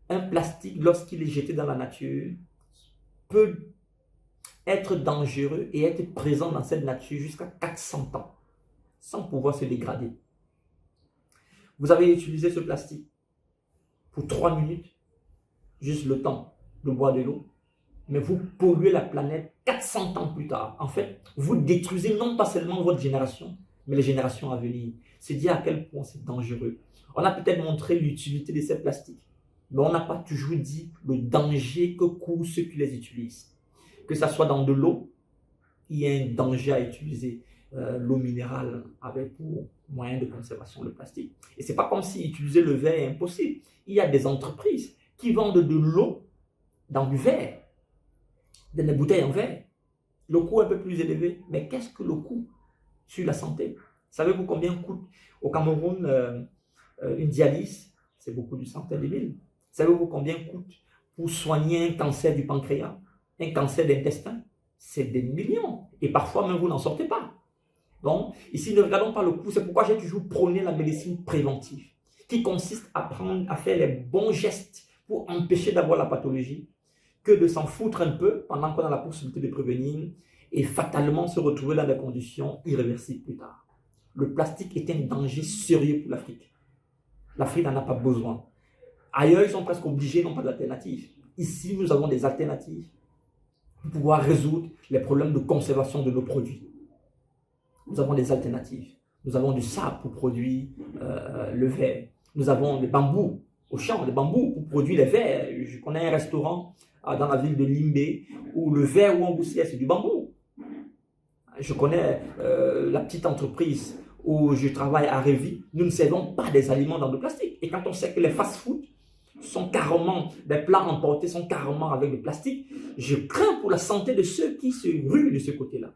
un plastique, lorsqu'il est jeté dans la nature, peut être dangereux et être présent dans cette nature jusqu'à 400 ans, sans pouvoir se dégrader. Vous avez utilisé ce plastique pour 3 minutes, juste le temps de boire de l'eau, mais vous polluez la planète 400 ans plus tard. En fait, vous détruisez non pas seulement votre génération, mais les générations à venir. C'est dire à quel point c'est dangereux. On a peut-être montré l'utilité de ces plastiques, mais on n'a pas toujours dit le danger que courent ceux qui les utilisent. Que ce soit dans de l'eau, il y a un danger à utiliser l'eau minérale avec pour moyen de conservation le plastique. Et ce n'est pas comme si utiliser le verre est impossible. Il y a des entreprises qui vendent de l'eau dans du verre, dans des bouteilles en verre. Le coût est un peu plus élevé, mais qu'est-ce que le coût sur la santé? Savez-vous combien coûte au Cameroun une dialyse? C'est beaucoup de centaines de mille. Savez-vous combien coûte pour soigner un cancer du pancréas, un cancer d'intestin? C'est des millions. Et parfois même vous n'en sortez pas. Donc, ici, ne regardons pas le coût. C'est pourquoi j'ai toujours prôné la médecine préventive, qui consiste à faire les bons gestes pour empêcher d'avoir la pathologie, que de s'en foutre un peu pendant qu'on a la possibilité de prévenir et fatalement se retrouver dans des conditions irréversibles plus tard. Le plastique est un danger sérieux pour l'Afrique. L'Afrique n'en a pas besoin. Ailleurs, ils sont presque obligés, n'ont pas d'alternative. Ici, nous avons des alternatives pour pouvoir résoudre les problèmes de conservation de nos produits. Nous avons des alternatives. Nous avons du sable pour produire le verre. Nous avons des bambous au champ, des bambous pour produire les verres. Je connais un restaurant dans la ville de Limbé où le verre ou en gouttière, c'est du bambou. Je connais la petite entreprise où je travaille à Révis. Nous ne servons pas des aliments dans le plastique. Et quand on sait que les fast-foods sont carrément, des plats emportés sont carrément avec du plastique, je crains pour la santé de ceux qui se ruent de ce côté-là.